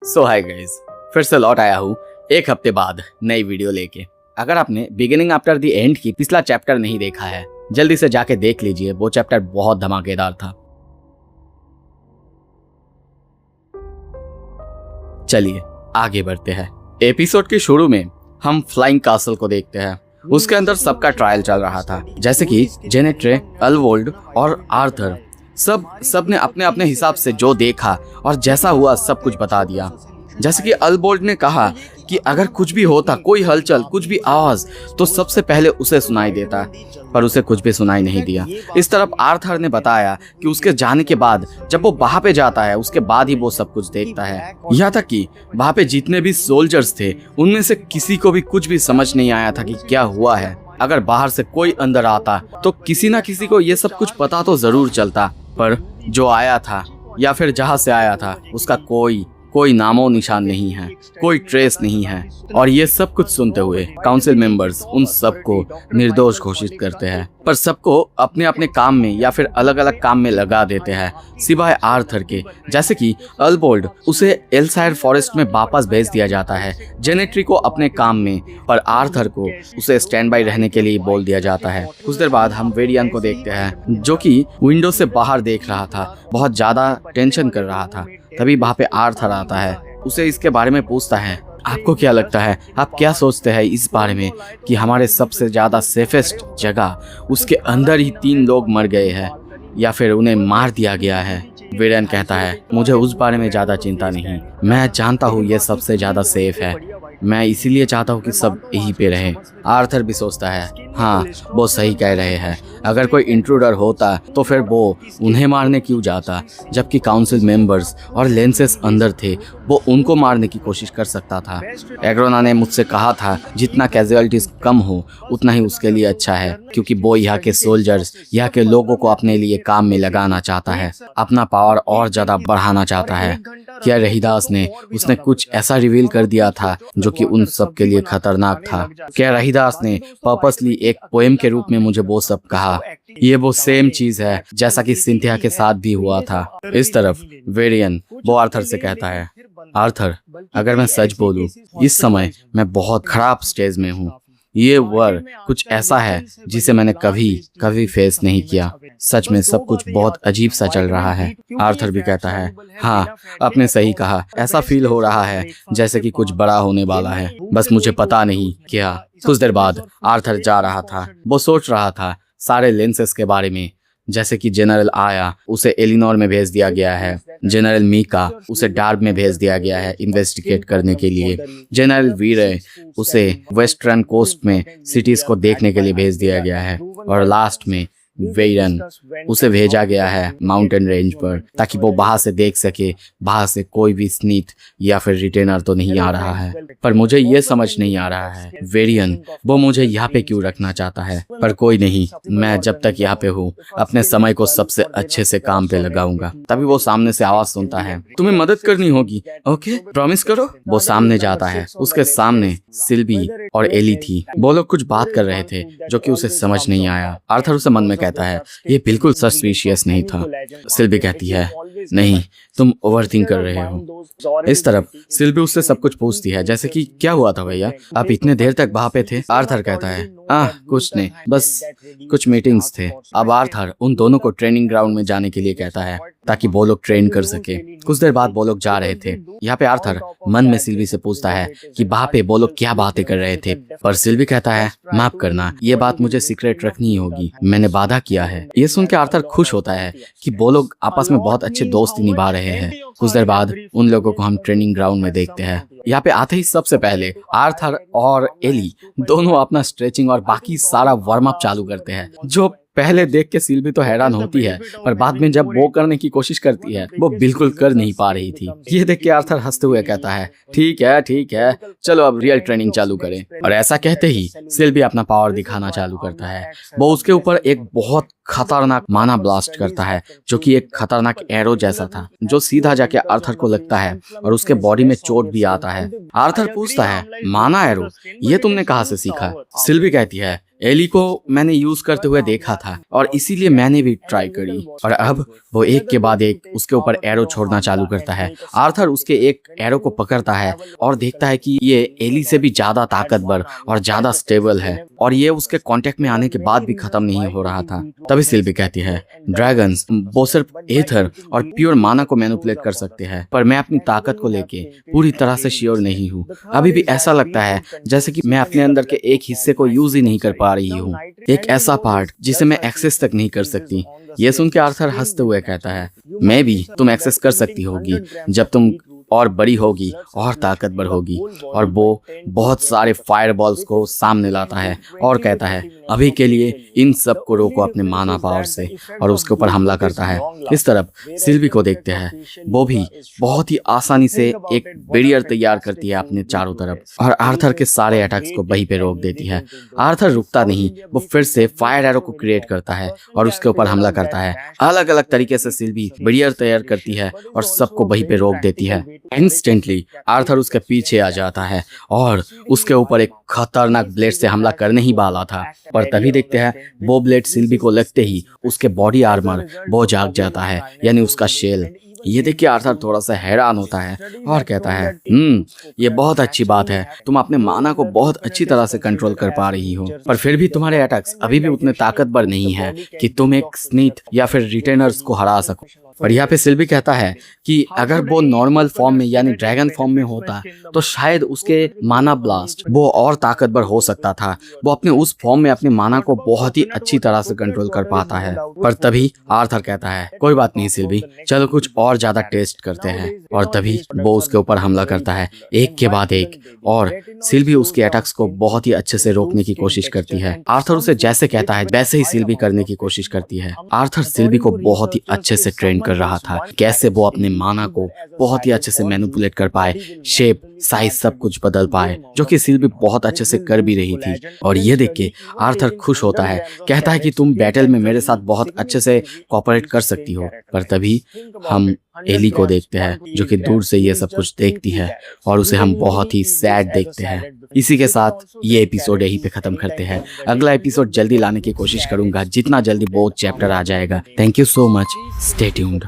सो hi guys, फिर से लौट आया हूँ एक हफ्ते बाद नई वीडियो लेके। अगर आपने बिगिनिंग आफ्टर द एंड की पिछला चैप्टर नहीं देखा है, जल्दी से जाके देख लीजिए। वो चैप्टर बहुत धमाकेदार था। चलिए आगे बढ़ते हैं। एपिसोड के शुरू में हम फ्लाइंग कासल को देखते हैं। उसके अंदर सबका ट्रायल चल रहा था, जैसे कि जेनेट्रे, अलवोल्ड और आर्थर। सब ने अपने अपने हिसाब से जो देखा और जैसा हुआ सब कुछ बता दिया। जैसे कि अलवोल्ड ने कहा कि अगर कुछ भी होता, कोई हलचल, कुछ भी आवाज, तो सबसे पहले उसे सुनाई देता, पर उसे कुछ भी सुनाई नहीं दिया। इस तरफ आर्थर ने बताया कि उसके जाने के बाद जब वो वहां पे जाता है, उसके बाद ही वो सब कुछ देखता है। यहाँ तक कि वहां पे जितने भी सोल्जर्स थे, उनमें से किसी को भी कुछ भी समझ नहीं आया था कि क्या हुआ है। अगर बाहर से कोई अंदर आता तो किसी ना किसी को ये सब कुछ पता तो जरूर चलता, पर जो आया था या फिर जहां से आया था उसका कोई नामो निशान नहीं है, कोई ट्रेस नहीं है। और ये सब कुछ सुनते हुए काउंसिल मेंबर्स उन सबको निर्दोष घोषित करते हैं, पर सबको अपने अपने काम में या फिर अलग अलग काम में लगा देते हैं, सिवाय आर्थर के। जैसे कि अलवोल्ड, उसे एल्सायर फॉरेस्ट में वापस भेज दिया जाता है, जेनेट्री को अपने काम में, पर आर्थर को उसे स्टैंड बाय रहने के लिए बोल दिया जाता है। कुछ देर बाद हम वेरियन को देखते हैं, जो कि विंडो से बाहर देख रहा था, बहुत ज्यादा टेंशन कर रहा था। तभी वहां पे आर्थर आता है, उसे इसके बारे में पूछता है, आपको क्या लगता है, आप क्या सोचते हैं इस बारे में कि हमारे सबसे ज्यादा सेफेस्ट जगह, उसके अंदर ही 3 लोग मर गए हैं या फिर उन्हें मार दिया गया है। वेरियन कहता है, मुझे उस बारे में ज्यादा चिंता नहीं, मैं जानता हूँ ये सबसे ज्यादा सेफ है, मैं इसीलिए चाहता हूँ कि सब यहीं पे रहे। आर्थर भी सोचता है, हाँ वो सही कह रहे हैं, अगर कोई इंट्रूडर होता तो फिर वो उन्हें मारने क्यों जाता, जबकि काउंसिल मेंबर्स और लेंसेस अंदर थे, वो उनको मारने की कोशिश कर सकता था। एग्रोना ने मुझसे कहा था जितना कैजुअलिटीज कम हो उतना ही उसके लिए अच्छा है, क्योंकि वो यहाँ के सोल्जर्स, यहाँ के लोगों को अपने लिए काम में लगाना चाहता है, अपना पावर और ज्यादा बढ़ाना चाहता है। क्या रहीदास ने उसने कुछ ऐसा रिवील कर दिया था जो कि उन सब के लिए खतरनाक था। क्या रहीदास ने पर्पसली एक पोएम के रूप में मुझे वो सब कहा। ये वो सेम चीज है जैसा कि सिंथिया के साथ भी हुआ था। इस तरफ वेरियन वो आर्थर से कहता है, आर्थर अगर मैं सच बोलूं, इस समय मैं बहुत खराब स्टेज में हूँ। ये वर कुछ ऐसा है जिसे मैंने कभी फेस नहीं किया। सच में सब कुछ बहुत अजीब सा चल रहा है। आर्थर भी कहता है, हाँ आपने सही कहा, ऐसा फील हो रहा है जैसे कि कुछ बड़ा होने वाला है, बस मुझे पता नहीं क्या। कुछ देर बाद आर्थर जा रहा था, वो सोच रहा था सारे लेंसेस के बारे में। जैसे कि जनरल आया, उसे एलिनोर में भेज दिया गया है। जनरल मीका, उसे डार्ब में भेज दिया गया है इन्वेस्टिगेट करने के लिए। जनरल वीरे, उसे वेस्टर्न कोस्ट में सिटीज को देखने के लिए भेज दिया गया है। और लास्ट में वेरन, उसे भेजा गया है माउंटेन रेंज पर, ताकि वो वहां से देख सके वहां से कोई भी स्नीथ या फिर रिटेनर तो नहीं आ रहा है। पर मुझे ये समझ नहीं आ रहा है वेरियन वो मुझे यहाँ पे क्यों रखना चाहता है। पर कोई नहीं, मैं जब तक यहाँ पे हूँ अपने समय को सबसे अच्छे से काम पे लगाऊंगा। तभी वो सामने से आवाज सुनता है, तुम्हें मदद करनी होगी, ओके प्रॉमिस करो। वो सामने जाता है, उसके सामने सिल्वी और एली थी। वो लोग कुछ बात कर रहे थे जो कि उसे समझ नहीं आया। आर्थर उसे मन में कहता है, ये बिल्कुल सस्पिशियस नहीं था। सिल्वी कहती है, नहीं तुम ओवरथिंक कर रहे हो। इस तरफ सिल्वी उससे सब कुछ पूछती है, जैसे कि क्या हुआ था भैया, आप इतने देर तक वहां पे थे। आर्थर कहता है, कुछ नहीं, बस कुछ मीटिंग्स थे। अब आर्थर उन दोनों को ट्रेनिंग ग्राउंड में जाने के लिए कहता है ताकि वो लोग ट्रेन कर सके। कुछ देर बाद वो लोग जा रहे थे। यहाँ पे आर्थर मन में सिल्वी से पूछता है कि वहां पे वो लोग क्या बातें कर रहे थे, पर सिल्वी कहता है, माफ करना, ये बात मुझे सीक्रेट रखनी ही होगी, मैंने वादा किया है। ये सुन के आर्थर खुश होता है कि वो लोग आपस में बहुत अच्छे दोस्ती निभा रहे हैं। कुछ देर बाद उन लोगों को हम ट्रेनिंग ग्राउंड में देखते हैं। यहाँ पे आते ही सबसे पहले आर्थर और एली दोनों अपना स्ट्रेचिंग और बाकी सारा वार्म अप चालू करते हैं, जो पहले देख के सिल्वी तो हैरान होती है, पर बाद में जब वो करने की कोशिश करती है वो बिल्कुल कर नहीं पा रही थी। ये देख के आर्थर हंसते हुए कहता है, ठीक है चलो अब रियल ट्रेनिंग चालू करें। और ऐसा कहते ही सिल्वी अपना पावर दिखाना चालू करता है। वो उसके ऊपर एक बहुत खतरनाक माना ब्लास्ट करता है, जो कि एक खतरनाक एरो जैसा था जो सीधा जाके आर्थर को लगता है और उसके बॉडी में चोट भी आता है। आर्थर पूछता है, माना एरो ये तुमने कहाँ से सीखा? सिल्वी कहती है, एली को मैंने यूज करते हुए देखा था और इसीलिए मैंने भी ट्राई करी। और अब वो एक के बाद एक उसके ऊपर एरो छोड़ना चालू करता है। आर्थर उसके एक एरो को पकड़ता है और देखता है कि ये एली से भी ज्यादा ताकतवर और ज्यादा स्टेबल है और ये उसके कांटेक्ट में आने के बाद भी खत्म नहीं हो रहा था। तभी सिल्वी कहती है, ड्रैगन्स वो सिर्फ एथर और प्योर माना को मैनिपुलेट कर सकते हैं, पर मैं अपनी ताकत को लेके पूरी तरह से श्योर नहीं हूँ। अभी भी ऐसा लगता है जैसे कि मैं अपने अंदर के एक हिस्से को यूज ही नहीं कर पा रही हूँ, एक ऐसा पार्ट जिसे मैं एक्सेस तक नहीं कर सकती। ये सुन के आर्थर हंसते हुए कहता है, मैं भी तुम एक्सेस कर सकती होगी जब तुम और बड़ी होगी और ताकतवर होगी। और वो बहुत सारे फायरबॉल्स को सामने लाता है और कहता है, अभी के लिए इन सब को रोको अपने माना पावर से, और उसके ऊपर हमला करता है। इस तरफ सिल्वी को देखते हैं, वो भी बहुत ही आसानी से एक बैरियर तैयार करती है अपने चारों तरफ और आर्थर के सारे अटैक्स को वहीं पे रोक देती है। आर्थर रुकता नहीं, वो फिर से फायर एरो को क्रिएट करता है और उसके ऊपर हमला करता है। अलग अलग तरीके से सिल्वी बैरियर तैयार करती है और सबको वहीं पे रोक देती है। इंस्टेंटली आर्थर उसके पीछे आ जाता है और उसके ऊपर एक खतरनाक ब्लेड से हमला करने ही वाला था, पर तभी देखते हैं वो ब्लेड सिल्वी को लगते ही उसके बॉडी आर्मर वो जाग जाता है, यानी उसका शेल। ये देख के आर्थर थोड़ा सा हैरान होता है और कहता है, ये बहुत अच्छी बात है, तुम अपने माना को बहुत अच्छी तरह से कंट्रोल कर पा रही हो, पर फिर भी तुम्हारे अटैक्स अभी भी उतने ताकतवर नहीं है कि तुम एक स्नीथ या फिर रिटेनर्स को हरा सको। पर यहाँ पे सिल्वी कहता है कि अगर वो नॉर्मल फॉर्म में यानी ड्रैगन फॉर्म में होता तो शायद उसके माना ब्लास्ट वो और ताकतवर हो सकता था, वो अपने उस फॉर्म में अपने माना को बहुत ही अच्छी तरह से कंट्रोल कर पाता है। पर तभी आर्थर कहता है, कोई बात नहीं सिल्वी, चलो कुछ और ज्यादा टेस्ट करते हैं। और तभी वो उसके ऊपर हमला करता है एक के बाद एक, और सिल्वी उसके अटैक्स को बहुत ही अच्छे से रोकने की कोशिश करती है। आर्थर उसे जैसे कहता है वैसे ही सिल्वी करने की कोशिश करती है। आर्थर सिल्वी को बहुत ही अच्छे से ट्रेन कर रहा था, कैसे वो अपने माना को बहुत ही अच्छे से मैनिपुलेट कर पाए, शेप साइज सब कुछ बदल पाए, जो कि सिल्वी बहुत अच्छे से कर भी रही थी। और ये देख के आर्थर खुश होता है, कहता है कि तुम बैटल में मेरे साथ बहुत अच्छे से कोऑपरेट कर सकती हो। पर तभी हम एली को देखते हैं जो कि दूर से ये सब कुछ देखती है और उसे हम बहुत ही सैड देखते हैं। इसी के साथ ये एपिसोड यहीं पे खत्म करते हैं। अगला एपिसोड जल्दी लाने की कोशिश करूंगा, जितना जल्दी वो चैप्टर आ जाएगा। Thank you so much, stay tuned.